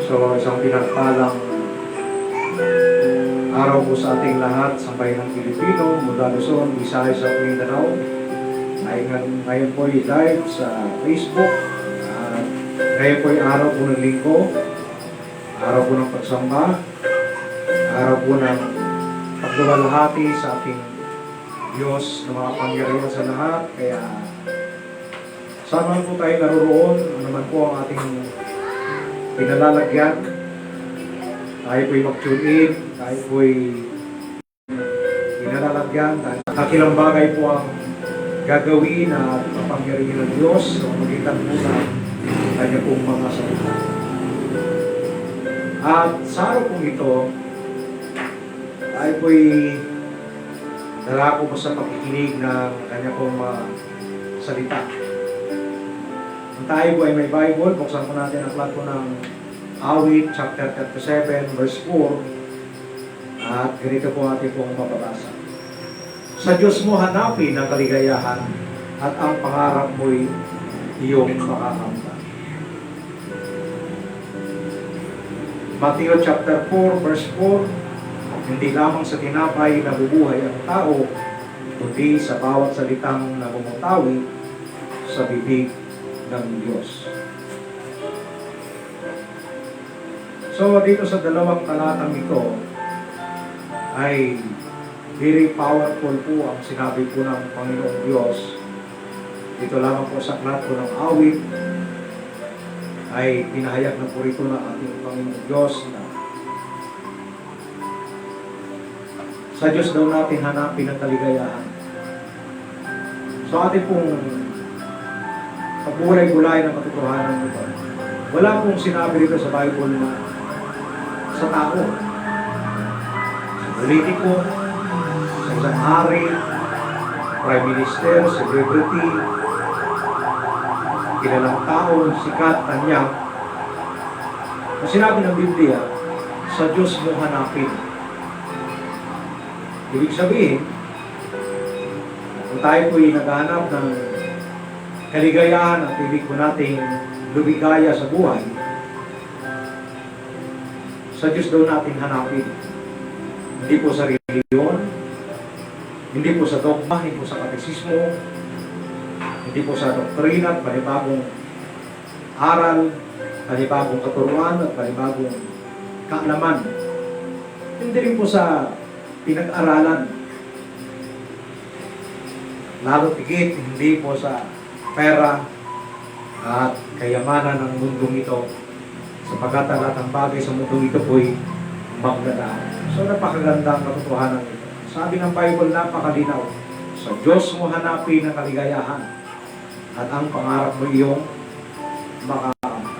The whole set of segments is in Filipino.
So, isang pinagpalang araw po sa ating lahat sa bayan ng Pilipino, mula Luzon, Visayas at Mindanao. Ay ngayon po ay live sa Facebook. Ngayon po ay araw po ng linggo, araw po ng pagsamba, araw po ng pagluwalhati sa ating Diyos na mga pangyarihan sa lahat. Kaya saan man po tayo naroon, ano naman po ang ating pinalalagyan, tayo po'y mag-tune in, tayo po'y pinalalagyan, kakilang bagay po ang gagawin at kapangyarihan ng Diyos sa magitan po na kanya pong mga salita. At sa araw pong ito, tayo po'y darako po sa pakikinig ng kanya pong mga salita. Kung tayo po ay may Bible, buksan po natin ang aklat po ng Awit, chapter 37, verse 4. At ganito po ating pong mababasa. Sa Diyos mo hanapin ang kaligayahan at ang pangarap mo'y iyong makakamtan. Matthew chapter 4, verse 4. Hindi lamang sa tinapay nabubuhay ang tao, kundi sa bawat salitang namumutawi sa bibig ng Diyos. So, dito sa dalawang talatang ito ay very powerful po ang sinabi po ng Panginoong Diyos. Dito lamang po sa aklat po ng Awit ay pinahayag na po rito ng ating Panginoong Diyos na sa Diyos daw natin hanapin ang kaligayahan. So, ating pong pagulay-gulay ng katotohanan nito. Wala pong sinabi dito sa Bible na sa tao, sa politiko, sa isang hari, prime minister, celebrity, kilalang tao, sikat, tanya. Ang sinabi ng Biblia, sa Diyos mo hanapin. Ibig sabihin, kung tayo po'y naghahanap ng kaligayahan at ibig po nating lumigaya sa buhay, sa Diyos daw natin hanapin. Hindi po sa reliyon, hindi po sa dogma, hindi po sa katekismo, hindi po sa doktrina at panibagong aral, panibagong katuruan at panibagong kaalaman. Hindi rin po sa pinag-aralan. Lalo tigit, hindi po sa pera at kayamanan ng mundong ito, sapagkat ang lahat ng bagay sa mundong ito po'y magdadaan. So, napakaganda ang katotohanan nito. Sabi ng Bible, napakalinaw. Sa Diyos mo hanapin ang kaligayahan at ang pangarap mo iyong makakamtan.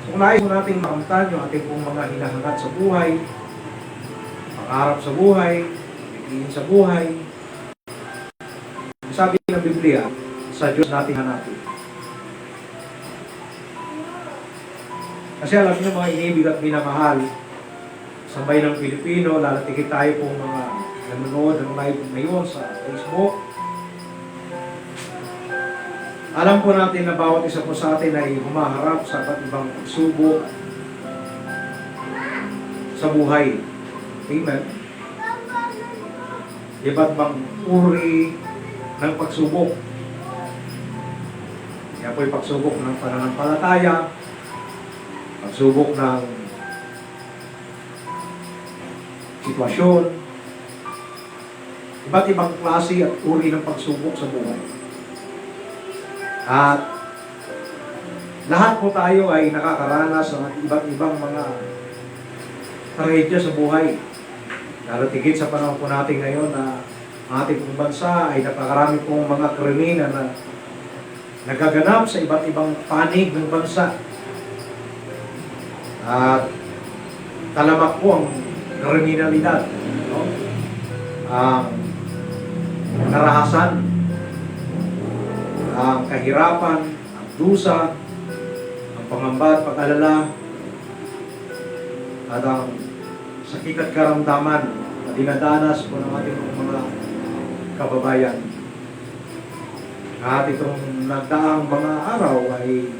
So, kung nais mo nating makamtan yung ating pong mga hinahangat sa buhay, pangarap sa buhay, pagiging sa buhay, sabi ng Biblia, sa Diyos natin hanapin. Kasi alam niyo mga inibig at minamahal sa bayan ng Pilipino, lalatikit tayo po mga nanonood ng live ngayon sa Facebook. Alam po natin na bawat isa po sa atin ay humaharap sa iba't ibang pagsubok sa buhay. Amen. Iba't ibang uri ng pagsubok. Kaya po'y pagsubok ng pananampalataya, pagsubok ng sitwasyon, iba't ibang klase at uri ng pagsubok sa buhay. At lahat po tayo ay nakakaranas ng iba't ibang mga trahedya sa buhay. Lalo tigit sa panahon po natin ngayon na ating pong bansa ay napakarami pong mga krimen na nagaganap sa iba't ibang panig ng bansa. At talamak po ang kriminalidad, no? Ang karahasan, ang kahirapan, ang dusa, ang pangamba at pag-alala, at ang sakit at karamdaman na dinadanas po ng ating mga kababayan. At itong nagdaang mga araw ay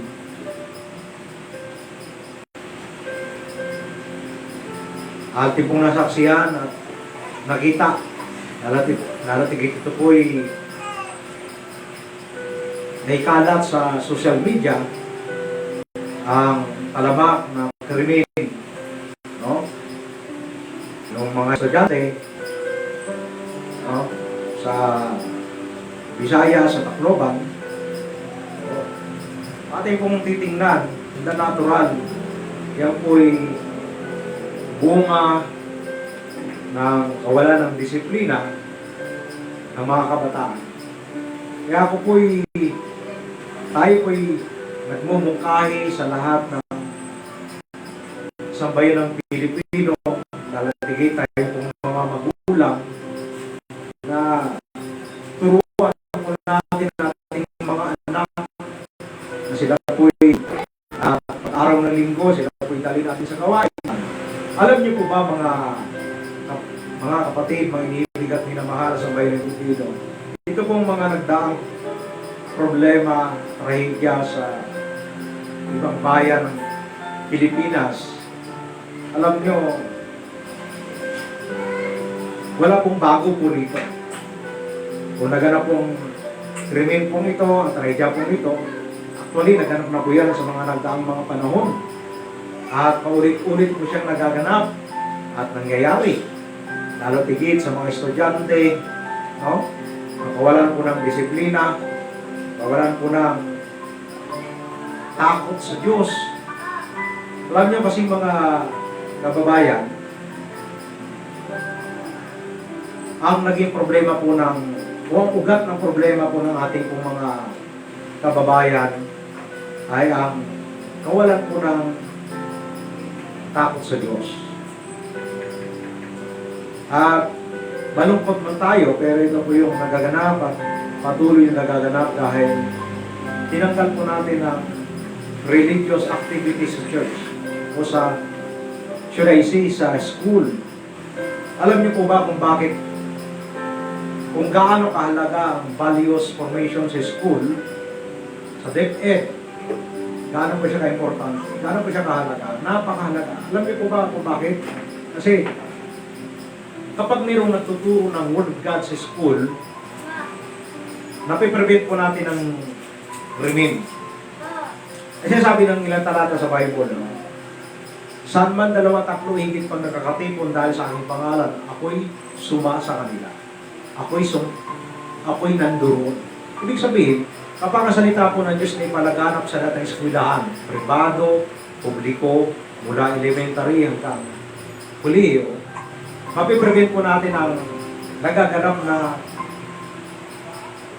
ating pong nasaksihan at nakita, nalatig ito po'y naikalat sa social media ang talamak na krimen, no? Yung mga estudyante, no? Sa Bisaya, sa Tacloban, no? Ating pong titingnan, hindi natural, yan po'y bunga ng kawalan ng disiplina ng mga kabataan. Kaya ako tayo po'y nagmumungkahi sa lahat ng sambayan ng Pilipino, nalatigay tayo kung mga magulang na turuan po natin ating mga anak na sila po'y pag-araw ng linggo, sila po'y dali natin sa gawain. Alam niyo po ba mga kapatid, mga iniibig at minamahal sa bayan ng Pilipino, ito pong mga nagdaang problema, trahedya sa ibang bayan ng Pilipinas, alam nyo, wala pong bago po rito. Kung naganap pong krimen pong ito, ang trahedya pong ito, actually naganap na po yan sa mga nagdaang mga panahon. At paulit-ulit po siyang nagaganap at nangyayari. Lalo tigit sa mga estudyante, no? Kawalan po ng disiplina, kawalan po ng takot sa Diyos. Alam niyo kasi mga kababayan, ang naging problema po o ang ugat ng problema po ng ating pong mga kababayan ay ang kawalan po ng takot sa Diyos. At malungkot man tayo, pero ito po yung nagaganap at patuloy yung nagaganap dahil tinanggal po natin ang religious activities sa church o sa, should I say, sa school. Alam niyo po ba kung bakit, kung gaano kahalaga ang values formation sa school, sa DepEd, gaano po siya ka-important, gaano po siya kahalaga, napakahalaga. Alam niyo po ba kung bakit? Kasi kapag mayroong nagtuturo ng Word of God sa school, napiprevent po natin ng krimen. Kasi sabi ng ilang talata sa Bible, no? Saan man dalawa tatlo higit pang nakakatipon dahil sa aking pangalan, ako'y suma sa kanila. Ako'y nandoon. Ibig sabihin, kapag ang salita po ng Diyos na ipalaganap sa lahat ng eskwelahan, pribado, publiko, mula elementary hanggang kolehiyo, mapiprevent po natin ang nagaganap na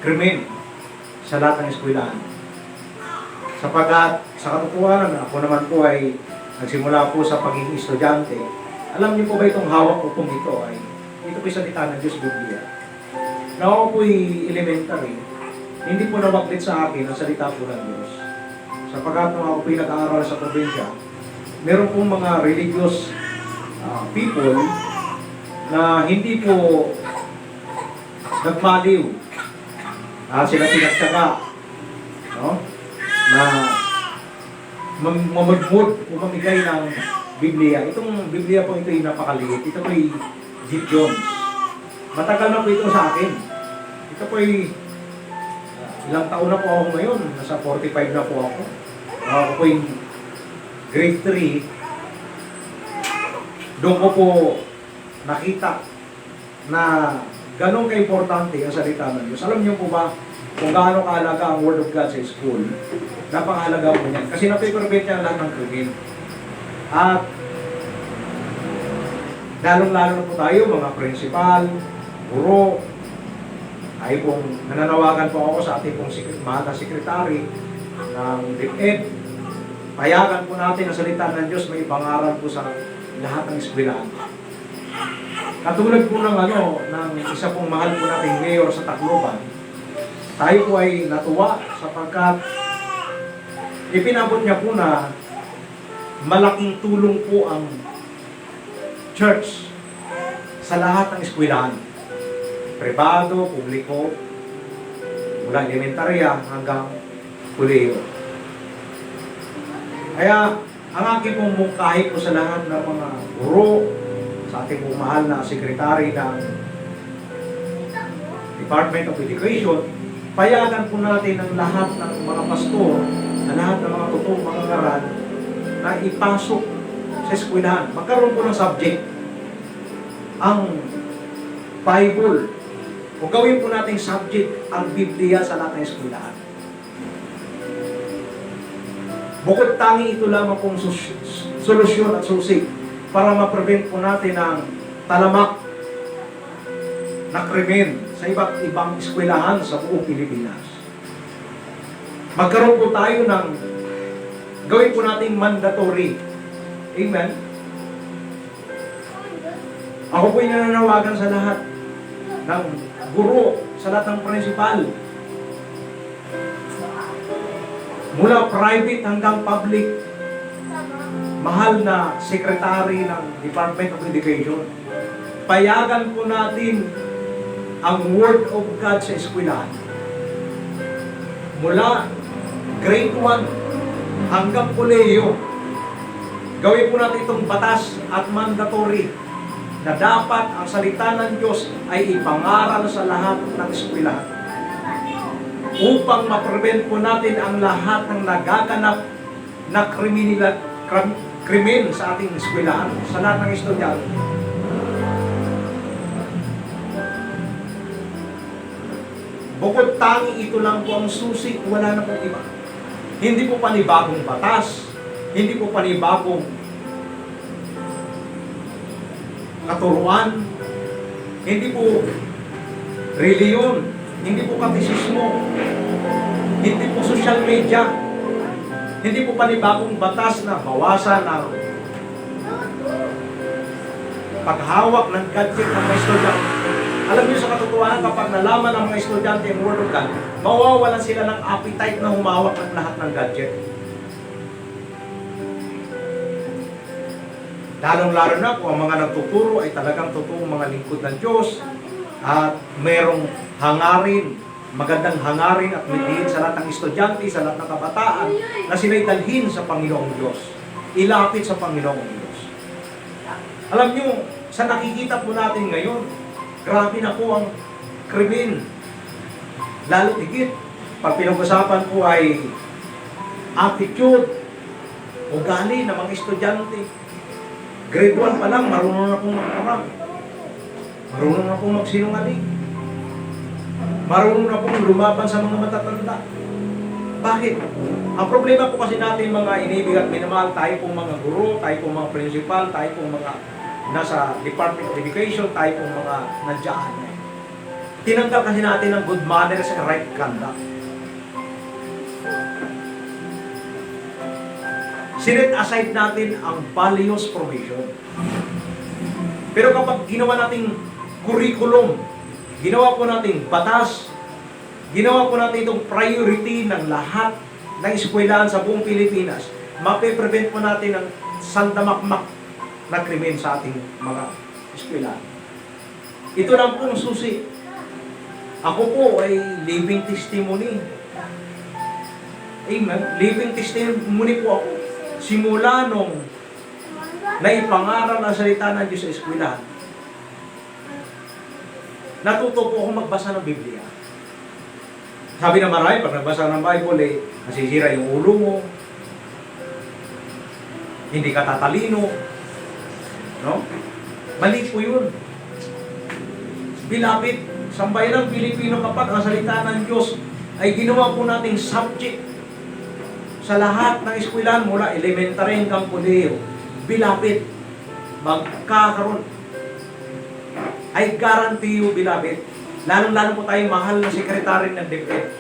krimen sa lahat ng eskwelahan. Sapagat sa katotohanan, ako naman po ay nagsimula po sa pagiging estudyante. Alam niyo po ba itong hawak ko pong ito ay ito po salita ng Diyos, Biblia. Na ako po'y elementary, hindi po nawaklit sa akin ang salita po ng Diyos. Sapagat nung ako po'y nag-aaral sa probinsya, meron pong mga religious people na hindi po nagmaliw. Sila pinagtyaga, no? Na mamagmod o mamigay ng Biblia. Itong Biblia po ito ay napakaliit. Ito po ay Gideon. Matagal na po ito sa akin. Ito po ay ilang taon na po ako ngayon. Nasa 45 na po ako. Ako po ay grade 3. Doon ko po nakita na ganun ka-importante ang salita ng Diyos. Alam niyo po ba kung gaano kahalaga ang Word of God sa school? Napakahalaga po niyan. Kasi napiprevent niya lahat ng krimen. At lalong-lalo na po tayo, mga principal, guro, ay pong nananawagan po ako sa ating pong mahal na sekretary ng DepEd. Payagan po natin ang salita ng Diyos, may pangaral po sa lahat ng eskwelahan. Katulad po ng ng isa pong mahal po nating mayor sa Tacloban, tayo po ay natuwa sapagkat ipinabot niya po na malaking tulong po ang church sa lahat ng eskwelahan. Pribado, publiko, mula elementarya hanggang kolehiyo. Kaya, ang aking pong mungkahi po sa lahat ng mga guro, sa ating mahal na sekretary ng Department of Education, payagan po natin ang lahat ng mga pastor, ang lahat ng mga totoong mga ngaral na ipasok sa eskwelahan. Magkaroon po ng subject ang Bible. O gawin po nating subject ang Biblia sa lahat ng eskwelahan. Bukod tangi ito lamang pong solusyon at susi para ma-prevent po natin ang talamak na krimen sa iba't ibang eskwelahan sa buong Pilipinas. Magkaroon po tayo ng gawin po nating mandatory. Amen? Ako po'y nananawagan sa lahat ng guro, sa lahat ng principal, mula private hanggang public, mahal na secretary ng Department of Education, payagan po natin ang Word of God sa eskwelahan. Mula grade 1 hanggang kolehiyo, gawin po natin itong batas at mandatory na dapat ang salita ng Diyos ay ipangaral sa lahat ng eskwelahan upang ma-prevent po natin ang lahat ng nagaganap na krimen sa ating eskwelahan, sa lahat ng estudyante. Bukod tangi ito lang po ang susi, wala na pong iba. Hindi po panibagong batas, hindi po panibagong katuruan, hindi po reliyon, hindi po katisismo, hindi po social media, hindi po panibagong batas na bawasan ang paghawak ng gadget ng mga estudyante. Alam niyo sa katotohanan, kapag nalaman ng mga estudyante ang Word of God, mawawalan sila ng appetite na humawak ng lahat ng gadget. Lalong-lalo na kung ang mga nagtuturo ay talagang totoong mga lingkod ng Diyos at merong hangarin, magandang hangarin at mithiin sa lahat ng estudyante, sa lahat ng kabataan na sila'y dalhin sa Panginoong Diyos. Ilapit sa Panginoong Diyos. Alam niyo, sa nakikita po natin ngayon, grabe na po ang krimen. Lalo higit, pag pinag-usapan po ay attitude, ugali ng mga estudyante. Grade 1 pa lang, marunong na pong magkarap. Marunong na pong magsinungaling. Marunong na pong lumaban sa mga matatanda. Bakit? Ang problema po kasi natin mga inibig at minamahal, tayo pong mga guro, tayo pong mga principal, tayo pong mga nasa Department of Education, tayo pong mga nandiyan. Tinanggal kasi natin ang good manners and right conduct. Sinet aside natin ang values provision. Pero kapag ginawa nating curriculum, ginawa po nating batas, ginawa po natin itong priority ng lahat ng eskwelahan sa buong Pilipinas, mape-prevent po natin ang sandamakmak na krimen sa ating mga eskwelahan. Ito lang po ang susi. Ako po ay living testimony. Amen. Living testimony po ako. Simula nung naipangaral ang salita ng Diyos sa eskwelahan, natuto po ako magbasa ng Biblia. Sabi na marami, pag nagbasa ng Bible, nasisira yung ulo mo, hindi ka tatalino, no? Mali po yun. Bilapit, sambayan ng Pilipino kapag ang salita ng Diyos ay ginawa po nating subject sa lahat ng eskwelahan mula elementary hanggang kolehiyo, bilapit, magkakaroon. I guarantee you, bilapit, lalong-lalo po tayong mahal na sekretary ng DepEd.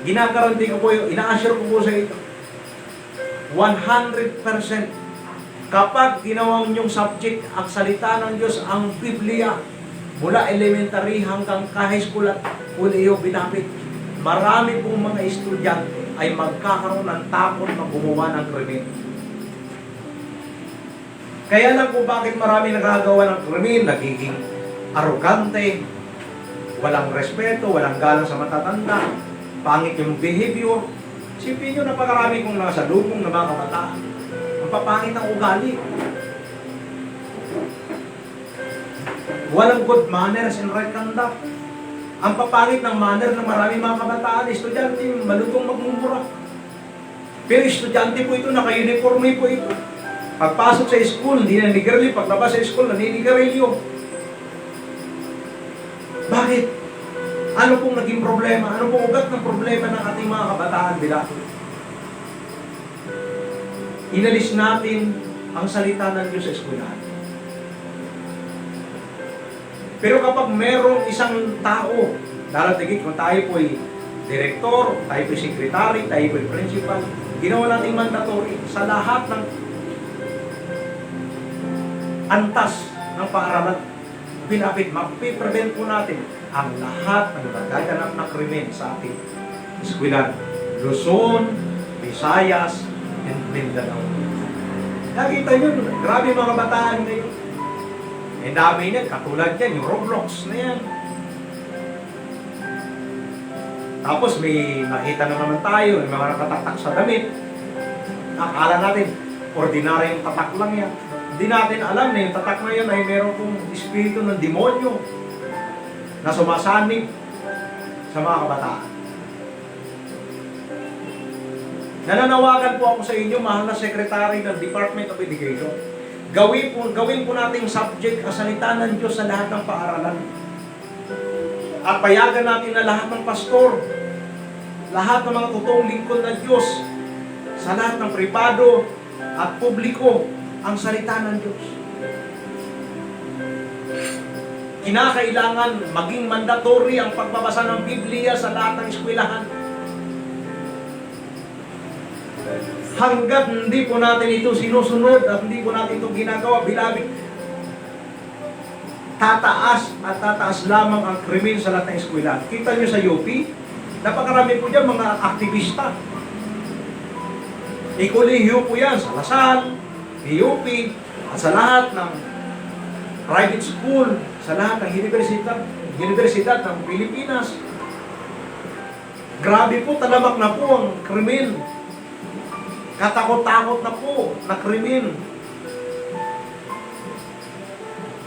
Ginagaranti ko po yun, ina-assure ko po sa ito, 100% kapag ginawang inyong subject ang salita ng Diyos, ang Biblia, mula elementary hanggang high school at kolehiyo, bilapit, marami pong mga estudyante ay magkakaroon ng takot na gumawa ng krimen. Kaya lang po bakit marami nagagawa ng krimen, nagiging arrogante, walang respeto, walang galang sa matatanda, pangit yung behavior. Sipin nyo, napakarami kong nasa lubong na mga kabataan. Ang papangit ang ugali. Walang good manners and right conduct. Ang papangit ng manner ng maraming mga kabataan, estudyante, malutong magmumura. Pero estudyante po ito, naka-uniforme po ito. Pagpasok sa school, hindi naninigarilyo. Paglabas sa school, naninigarilyo. Bakit? Ano pong naging problema? Ano pong ugat ng problema ng ating mga kabataan bila? Inalis natin ang salita ng Diyos sa eskwelahan. Pero kapag merong isang tao, darating kung tayo po'y direktor, tayo po'y sekretary, tayo po'y principal, ginawa natin mandatory sa lahat ng antas ng paaralan. Pinapit, mapiprevent po natin ang lahat ng nagaganap na krimen sa ating eskwelahan. Luzon, Visayas, and Mindanao. Nakita nyo, grabe mga bataan ngayon. Eh dami niyan, katulad yan, yung Roblox na yan. Tapos may nakita na naman tayo, may mga nakatatak sa damit. Akala natin, ordinaryong tatak lang yan. Hindi natin alam na yung tatak na yun ay meron kong espiritu ng demonyo na sumasanib sa mga kabataan. Nananawagan po ako sa inyo, mahal na Secretary ng Department of Education. Gawin po nating subject ang salita ng Diyos sa lahat ng paaralan. At payagan natin na lahat ng pastor, lahat ng mga totoong lingkod ng Diyos, sa lahat ng pribado at publiko, ang salita ng Diyos. Kinakailangan maging mandatory ang pagbabasa ng Biblia sa lahat ng eskwelahan. Hanggat hindi po natin ito sinusunod at hindi po natin ito ginagawa, bilabid, tataas at tataas lamang ang krimen sa lahat ng eskwelahan. Kita nyo sa UP, napakarami po dyan mga aktivista. Ikolehiyo po yan sa Lasal, UP, at sa lahat ng private school, sa lahat ng universidad ng Pilipinas. Grabe po, talamak na po ang krimen. Katakot-takot na po na krimen.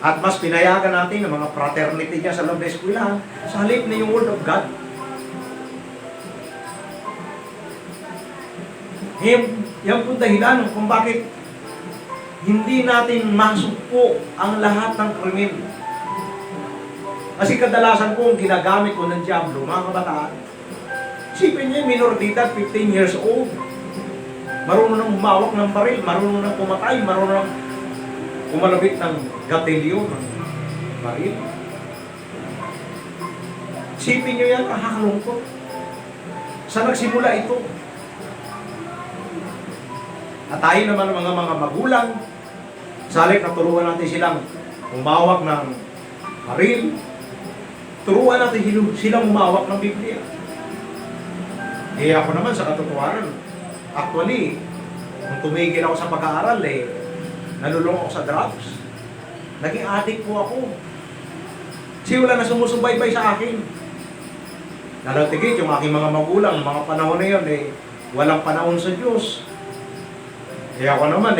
At mas pinayagan natin ng mga fraternity niya sa loob ng eskwelahan sa halip na yung Word of God. Yan po dahilan kung bakit hindi natin masugpo ang lahat ng krimen. Kasi kadalasan po ang ginagamit ko ng Diablo, mga kabataan. Isipin niyo, minor de edad, 15 years old. Marunong nang humawak ng baril, marunong nang pumatay, marunong nang kumalabit ng gatilyo, ng baril. Isipin niyo yan, kahakalungkot. Saan nagsimula ito? At tayo naman ang mga magulang, sa halip na turuan natin silang humawak ng baril, turuan natin silang humawak ng Biblia. Eh ako naman sa katotohanan, actually, nung tumigil ako sa pag-aaral, nalulong ako sa drugs. Naging addict po ako. Kasi wala na sumusubaybay sa akin. Nalatigit yung aking mga magulang, mga panahon na yun, walang panahon sa Diyos. Kaya ako naman,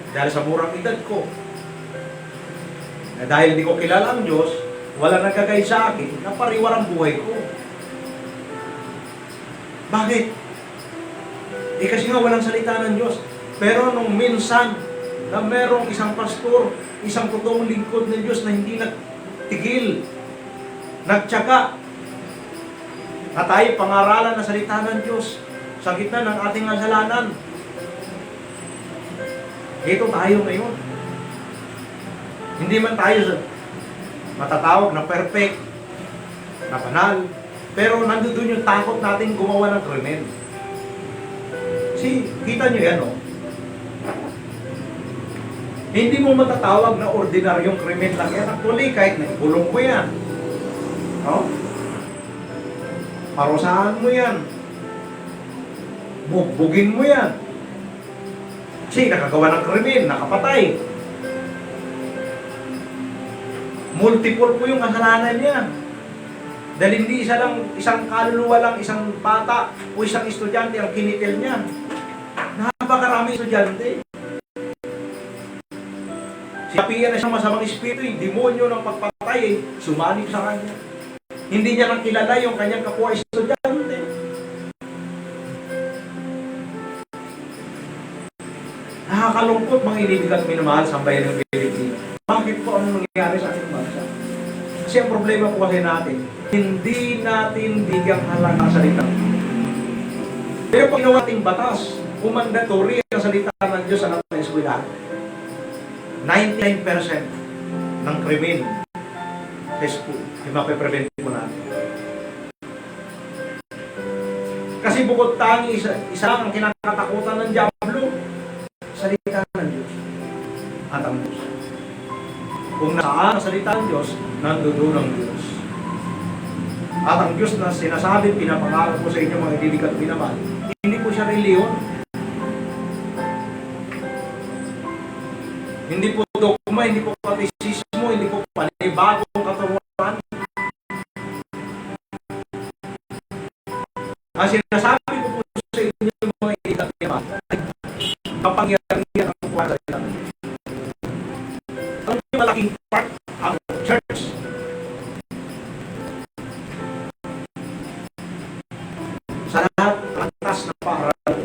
dahil sa murang edad ko, dahil hindi ko kilala ang Diyos, wala nagkagay sa akin, napariwar ang buhay ko. Bakit? Kasi nga walang salita ng Diyos. Pero nung minsan, na merong isang pastor, isang totoong lingkod ng Diyos na hindi nagtigil, nagtyaga, na tayo pangaralan na salita ng Diyos sa gitna ng ating kasalanan. Ito tayo ngayon. Hindi man tayo matatawag na perfect, na banal, pero nandoon yung takot natin gumawa ng krimen. See, kita nyo yan, Hindi mo matatawag na ordinaryong krimen lang yan. Actually, kahit naibulong mo yan, parusahan mo yan, bugbugin mo yan. Kasi nakagawa ng krimen, nakapatay. Multiple po yung kasalanan niya. Dahil hindi isang kaluluwa lang, isang bata o isang estudyante ang kinitil niya. Napakaraming estudyante. Sinapian na siyang masamang espiritu, yung demonyo ng pagpatay, sumanib sa kanya. Hindi niya nang kilala yung kanyang kapwa estudyante. Nakakalungkot mga inibig at minamahal sa bayan ng Pilipinas. Bakit po ang nangyayari sa ating bansa? Kasi ang problema po kasi natin, hindi natin bigyang halaga sa salita. Pero pag ginawa ating batas, kung mandatory ang salita ng Diyos sa lahat ng eskwelahan, 99% ng krimen sa school, yung mapiprevent po natin. Kasi bukod tangi, isa lang ang kinakatakutan ng Diablo, salita ng Diyos at ang Diyos. Kung nasaan ang salita ng Diyos, nandoon ang Diyos. At ang Diyos na sinasabi, pinapangarap ko sa inyo mga ibig at minamahal, hindi po siya reliyon. Hindi po dogma, hindi po katisismo, hindi po panibagong katuruan. Ang sinasabi ko po sa inyo mga ibig at minamahal, kapangyarihan ang kuwala sa ilang. Ang malaking part ang church. Sa lahat ng atas na paaralan.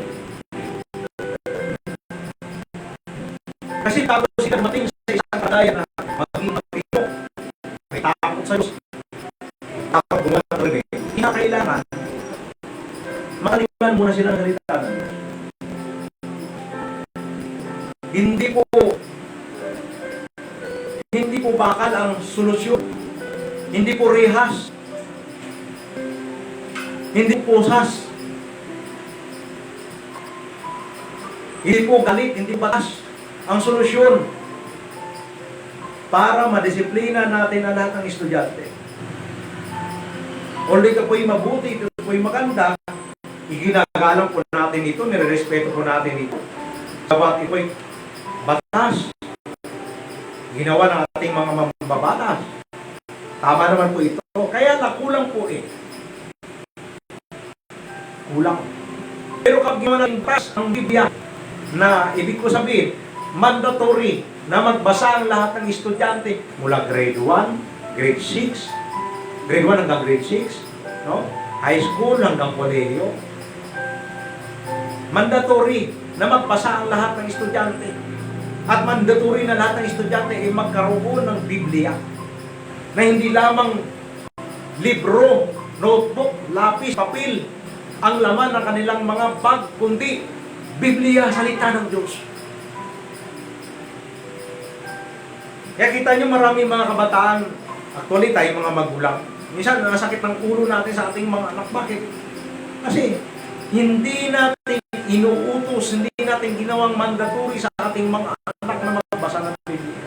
Kasi bago sila dumating sa isang kadaya na maging mapito, may takot sa Diyos, takot gumawa ng rin, kinakailangan makalimutan muna sila ng salita ng Diyos. Hindi po bakal ang solusyon. Hindi po rehas. Hindi po sas. Hindi po galit, hindi batas ang solusyon para madisiplina natin ang lahat ng estudyante. Although ito po'y mabuti, ito po'y maganda, iginagalang po natin ito, nirerespeto po natin ito. Sabat ito'y batas, ginawa ng ating mga mambabatas. Tama naman po ito. Kaya nakulang po kulang. Pero kapag ginawa ng batas ng Biblia, na ibig ko sabihin, mandatory na magbasa ang lahat ng estudyante mula grade 1, grade 6, grade 1 hanggang grade 6, no? High school hanggang kolehiyo. Mandatory na magbasa ang lahat ng estudyante. At mandatory na lahat ng estudyante ay magkaroon ng Biblia na hindi lamang libro, notebook, lapis, papel ang laman ng kanilang mga bag, kundi Biblia, salita ng Diyos. Kaya kita nyo maraming mga kabataan, actually tayo mga magulang, minsan nasakit ng ulo natin sa ating mga anak. Bakit? Kasi hindi natin inuutos, hindi natin ginawang mandatory sa ating mga anak na magbasa ng Biblia.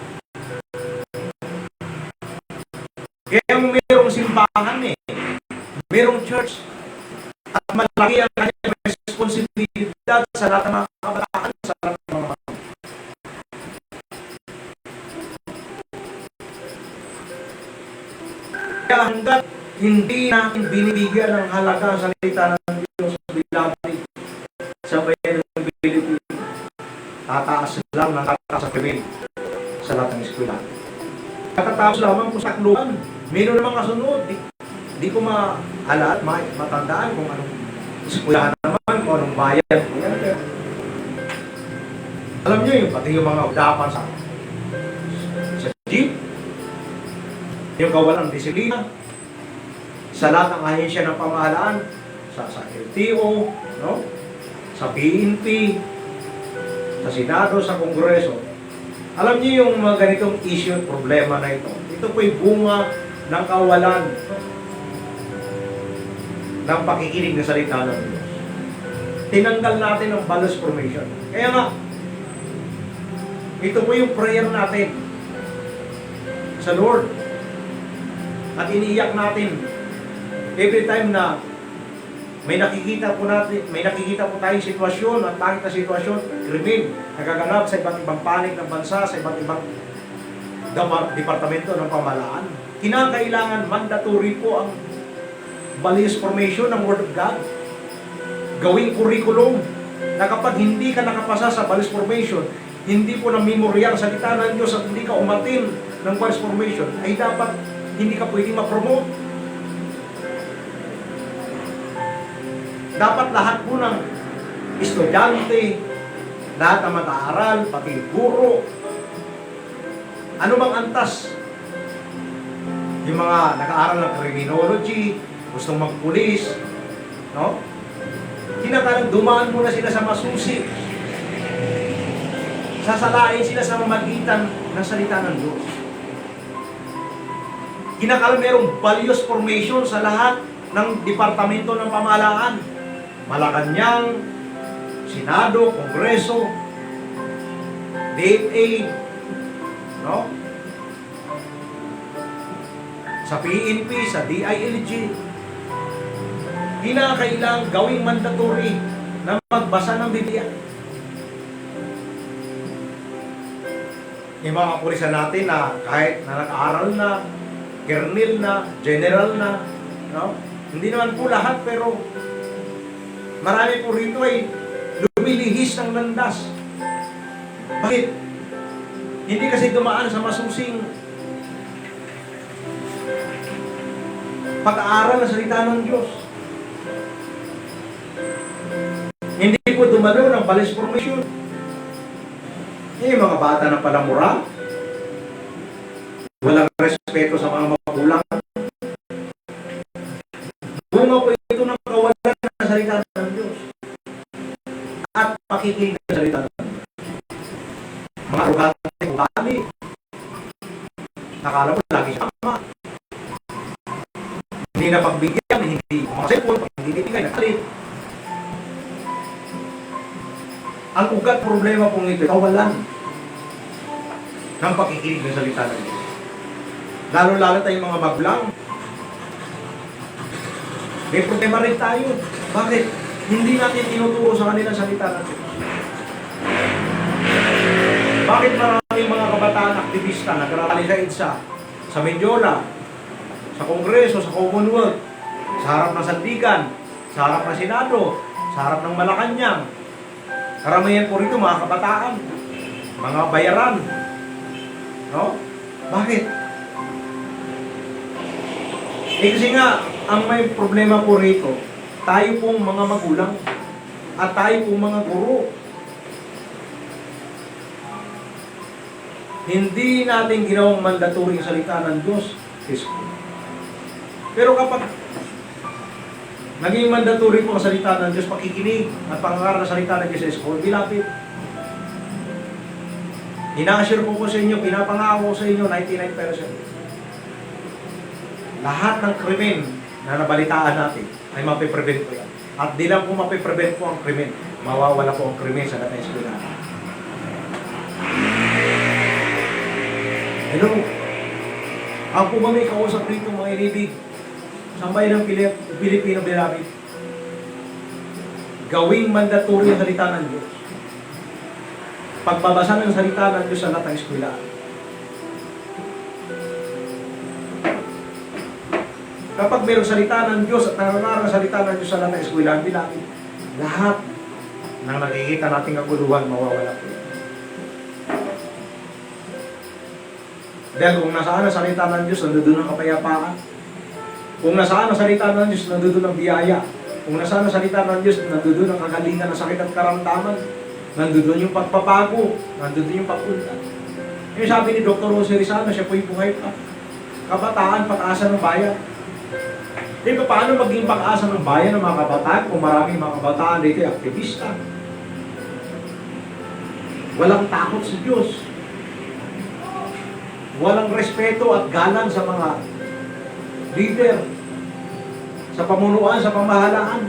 Kaya mayroong simbahan mayroong church, at malaki ang kanyang responsibilidad sa lahat ng mga kabataan, sa lahat ng mga kaya hanggat hindi natin binibigyan ng halaga ang salita ng Diyos bilang sa bayan ng Pilipinas, tataas lang ng tataas sa krimen sa lahat ng eskwela. Katatapos lamang po sa takluban, mayroon namang kasunod. Di ko maalat, matandaan kung anong eskwelahan naman, kung anong bayan. Alam niyo yung pati yung mga udapan sa jeep, yung kawalang disiplina, sa lahat ng ahensya ng pamahalaan, sa LTO, no? Sa PNP, sa Senado, sa Kongreso. Alam niyo yung mga ganitong issue at problema na ito. Ito po'y bunga ng kawalan ng pakikinig na salita ng Diyos. Tinanggal natin ang balance formation. Kaya nga, ito po yung prayer natin sa Lord. At iniiyak natin every time na may nakikita po tayong sitwasyon at pangit na sitwasyon, krimen, nagaganap sa iba't ibang panig ng bansa, sa iba't ibang departamento ng pamahalaan. Kinakailangan mandatory po ang values formation ng Word of God. Gawing curriculum na kapag hindi ka nakapasa sa values formation, hindi po na memorya ang salita ng Diyos at hindi ka umatin ng voice formation, ay dapat hindi ka pwedeng ma-promote. Dapat lahat po ng estudyante, lahat ng mag-aaral, pati guro, ano bang antas? Yung mga nag-aaral ng criminology, gustong magpulis, no? Kinakalang dumaan muna sila sa masusi. Sasalain sila sa mamagitan ng salita ng Diyos. Kinakalang merong values formation sa lahat ng departamento ng pamahalaan. Malacanang, Senado, Kongreso, DFA, no? Sa PNP, sa DILG, kinakailangang gawing mandatory na magbasa ng Biblia. Yung mga kapulisan natin na kahit na nag-aaral na, kernel na, general na, no? Hindi naman po lahat, pero marami po rito ay lumilihis ng landas. Bakit? Hindi kasi dumaan sa masusing pag-aaral ng salita ng Diyos. Hindi po dumalo ng values formation. Yung mga bata na palamura, walang respeto sa mga magulang. Bunga po ito ng kawalan ng salita ng Diyos at pakikinig ng salita ng Diyos. Mga arugante, ugali, nakala mo lagi siya ama. Hindi na pagbigyan, hindi mga cellphone, hindi bibigay, nakalit. Ang ugat problema pong ito, kawalan ng pakikinig ng salita ng Diyos. Lalo-lalo tayong mga magulang. May problema rin tayo. Bakit? Hindi natin tinuturo sa kanila salita ng Diyos. Bakit maraming mga kabataan aktivista nag-rally sa EDSA, sa Mendiola, sa Kongreso, sa Commonwealth, sa harap ng Sandigan, sa harap ng Senado, sa harap ng Malacanang? Karamihan po rito mga kabataan, mga bayaran. No? Bakit? Kasi nga, ang may problema po rito, tayo pong mga magulang at tayo pong mga guro. Hindi natin ginawang mandatory yung salita ng Diyos sa school. Pero kapag naging mandatory po ang salita ng Diyos, pakikinig at pangangaral ng salita ng Diyos sa school, dilapit. Ina-assure ko sa inyo, pinapangako sa inyo, 99%. Lahat ng krimen na nabalitaan natin ay mapiprevent po yan. At di lang po mapiprevent po ang krimen, mawawala po ang krimen sa dating eskwelahan. Hello? Ang po ba may kausap rito mga inibig? Sambay ng Pilipino Bilabid. Gawing mandatory ang salita ng Diyos. Pagbabasa ng salita ng Diyos sa lahat ng eskwelahan. Kapag mayroong salita ng Diyos at nangangaral ng salita ng Diyos sa lahat ng eskwelahan, bilangin, lahat ng nakikita nating kaguluhan mawawala po. Dahil kung nasaan ang salita ng Diyos, nandoon ang kapayapaan. Kung nasaan ang salita ng Diyos, nandoon ang biyaya. Kung nasaan ang salita ng Diyos, nandoon ang kagalingan ng sakit at karamdaman. Nandoon yung pagpapago, nandoon yung pagpunta. Yung sabi ni Dr. Jose Rizano, siya po'y buhay pa. Kabataan, pag-asa ng bayan. Di ba paano maging pag-asa ng bayan ng mga kabataan kung maraming mga kabataan dito ay aktivista? Walang takot sa Diyos. Walang respeto at galang sa mga leader, sa pamunuan, sa pamahalaan.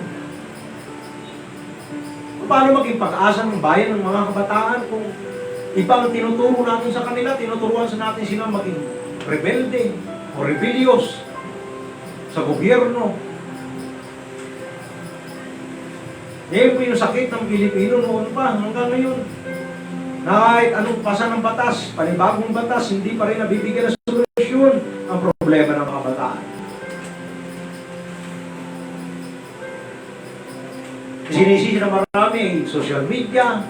Paano maging pag-asa ng bayan ng mga kabataan kung ibang tinuturo natin sa kanila, tinuturuan sa natin sila maging rebelde o rebellious sa gobyerno. Yan po yung sakit ng Pilipino noon pa hanggang ngayon. Kahit anong pasa ng batas, panibagong batas, hindi pa rin nabibigyan ng solusyon ang problema ng mga kabataan. Sinisisi na marami social media,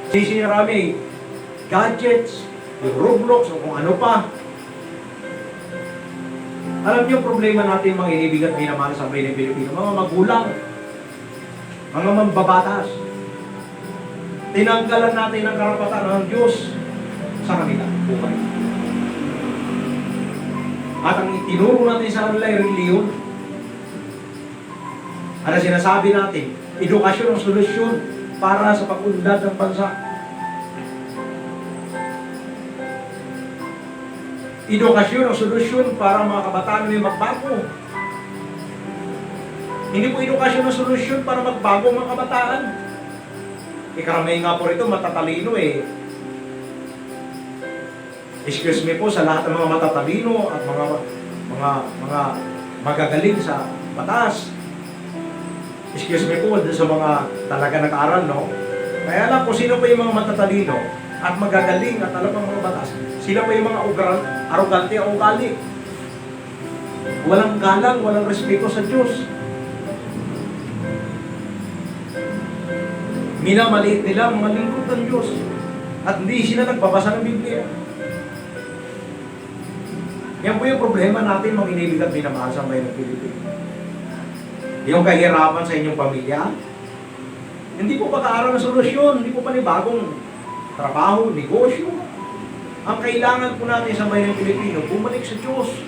Sisirami, gadgets, yung Roblox, o kung ano pa. Alam niyo, problema natin mga inibigat at minamahal sa bayan ng Pilipino, mga magulang, mga mambabatas. Tinanggalan natin ang karapatan ng Diyos sa kanila, buhay. At ang itinuro natin sa kanila ay reliyon. Ano sinasabi natin? Edukasyon ang solusyon para sa pag-unlad ng bansa. Edukasyon ang solusyon para mga kabataan may magbago. Hindi po edukasyon ang solusyon para magbago mga kabataan. Karamihan nga po rito matatalino eh. Excuse me po sa lahat ng mga matatalino at mga magagaling sa batas. Excuse me po sa mga talaga nag-aral, no? Kaya lang kung sino pa yung mga matatalino at magagaling at alam ang mga batas, sila pa yung mga arrogante o ugali. Walang galang, walang respeto sa Diyos. Minamaliit nila ang mga lingkod ng Diyos at hindi sila nagbabasa ng Biblia. Yan po yung problema natin mga inilig at minamahal sa bayan ng Pilipino. Yung kahirapan sa inyong pamilya, hindi po pag-aaral ng solusyon, hindi po panibagong trabaho, negosyo. Ang kailangan po natin sa bayan ng Pilipino, bumalik sa Diyos.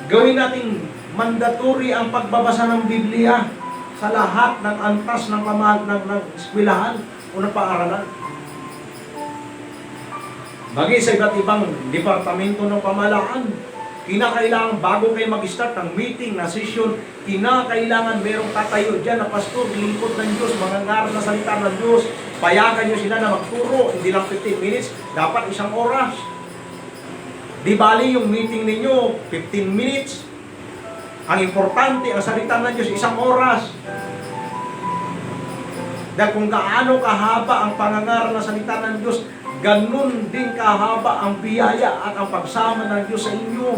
Gawin nating mandatory ang pagbabasa ng Biblia sa lahat ng antas ng eskwelahan o ng paaralan. Maging sa iba't ibang departamento ng pamahalaan, kinakailangan bago kayo mag-start ng meeting, na session, kinakailangan merong tatayo dyan na pastor, lingkod ng Diyos, mga ngaral na salita ng Diyos, payagan nyo sila na magturo, hindi lang 15 minutes, dapat 1 oras. Di bali yung meeting ninyo, 15 minutes. Ang importante, ang salita ng Diyos, 1 oras. Dahil kung gaano kahaba ang pangangaral ng salita ng Diyos, ganun din kahaba ang biyaya at ang pagsama ng Diyos sa inyo.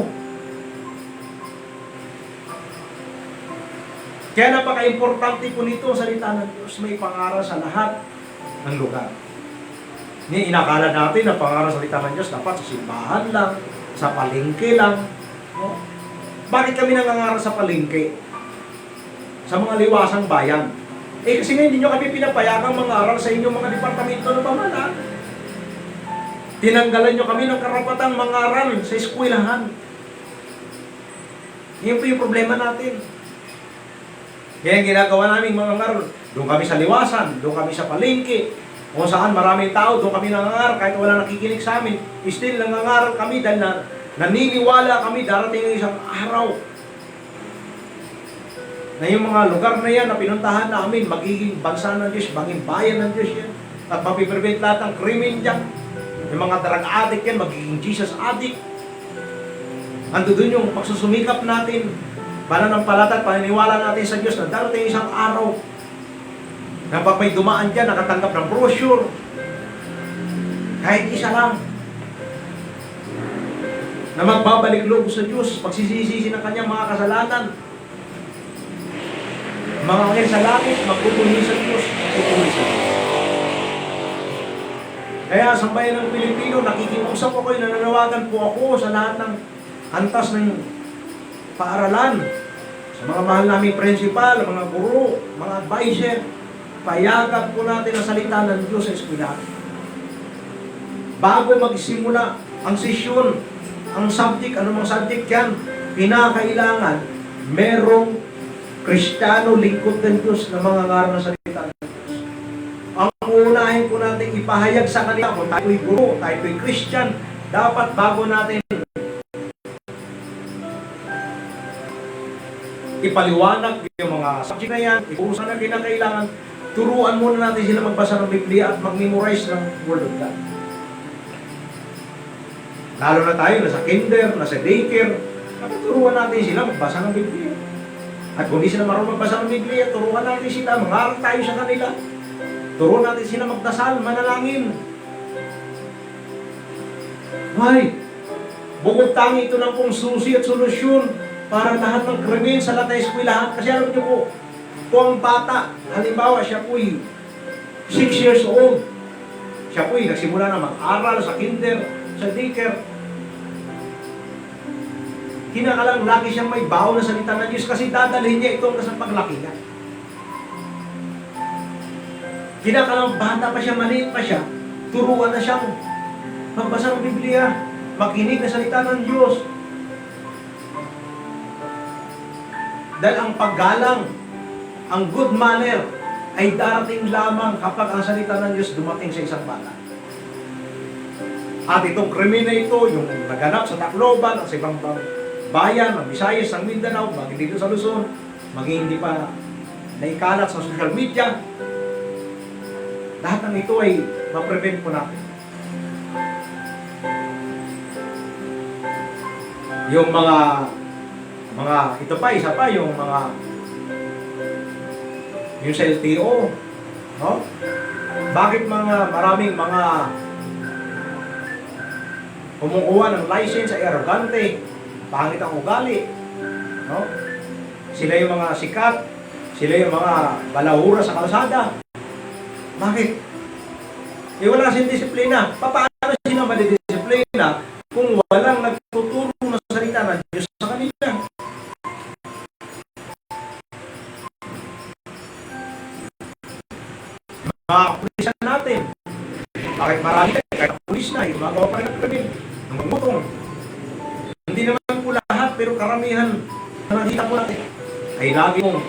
Kaya napaka-importante po nito ang salita ng Diyos, may pangaral sa lahat ng lugar. Inakala natin na pangaral sa salita ng Diyos dapat sa simbahan lang, sa palengke lang. No? Bakit kami nangangaral sa palengke? Sa mga liwasang bayan? Kasi nga hindi nyo kami pinapayagang mangaral sa inyong mga departamento ng pamahalaan. Tinanggalan nyo kami ng karapatang mangaral sa eskwelahan. Yan po yung problema natin. Kaya ang ginagawa namin mga ngaral, doon kami sa liwasan, doon kami sa palengke, kung saan maraming tao, doon kami nangangaral, kahit wala nakikinig sa amin, still nangangaral kami dahil naniniwala kami darating ng isang araw na yung mga lugar na yan na pinuntahan namin, magiging bansa ng Diyos, magiging bayan ng Diyos yan, at mapiprevent lahat ng krimen dyan. Yung mga drug addict yan, magiging Jesus addict. Ando dun yung pagsusumikap natin, pananampalataya, paniniwala natin sa Diyos na darating isang araw na pag may dumaan dyan, nakatanggap ng brochure, kahit isa lang, na magbabalik loob sa Diyos, pagsisisi ng kanyang mga kasalanan, mga angel sa langit, magpupuli sa Diyos, magpupuli sa Diyos. Kaya sa bayan ng Pilipino, nakikiusap ako, nananawagan po ako sa lahat ng antas ng paaralan, sa mga mahal naming principal, mga guro, mga advisor, payagan po natin ang salita ng Diyos sa eskwelahan. Bago magsimula ang sesyon, ang subject, anumang subject yan, kinakailangan merong Kristiyano, lingkod ng Diyos na mga ngaral na salita ng Diyos. Ang unahin po natin ipahayag sa kanila, kung tayo'y guro, tayo'y Christian, dapat bago natin ipaliwanag yung mga subject na yan, ipusan na kinakailangan, turuan muna natin sila magbasa ng Biblia at mag-memorize ng Word of God. Lalo na tayo, nasa kinder, nasa daycare, turuan natin sila magbasa ng Biblia. At kung di sila marunong magbasa ng Biblia, turuan natin sila, mangaral tayo sa kanila. Turuan natin sila magdasal, manalangin. Why? Bukod tangi ito lang pong susi at solusyon para lahat ng krimen sa lahat ng eskwelahan. Kasi alam niyo po, kung ang bata, halimbawa siya po'y 6 years old. Siya po'y nagsimula na mag-aral sa kinder, sa daycare. Kinakalang lagi siyang may baon na salita ng Diyos kasi dadalhin niya ito sa paglaki niya. Kinakalang bata pa siya, maliit pa siya, turuan na siyang magbasa ng Biblia, makinig na salita ng Diyos. Dahil ang paggalang, ang good manner, ay darating lamang kapag ang salita ng Diyos dumating sa isang bata. At itong krimen na ito, yung naganap sa Tacloban, sa ibang bayan, ng Visayas, ng Mindanao, maging dito sa Luzon, maging hindi pa naikalat sa social media, lahat ng ito ay ma-prevent po natin. Yung mga ito pa, isa pa, yung sa LTO, no? Bakit maraming mga kumukuha ng license ay arrogante, pangit ang ugali, no? Sila yung mga sikat, sila yung mga balahura sa kalsada. Bakit? Wala silang disiplina. Paano sila madidisiplina kung walang nagtuturo ng salita ng Diyos sa kanila? Mga pulisan natin, bakit marami kahit pulis na, gumagawa pa rin ng krimen, ng gumutong. Hindi naman po lahat, pero karamihan na nakita po natin ay lagi mong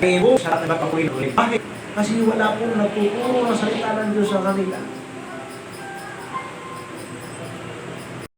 naibo sa lahat ng pagpapuin. Bakit? Kasi wala pong nagtuturo ng salita ng Diyos sa kanila.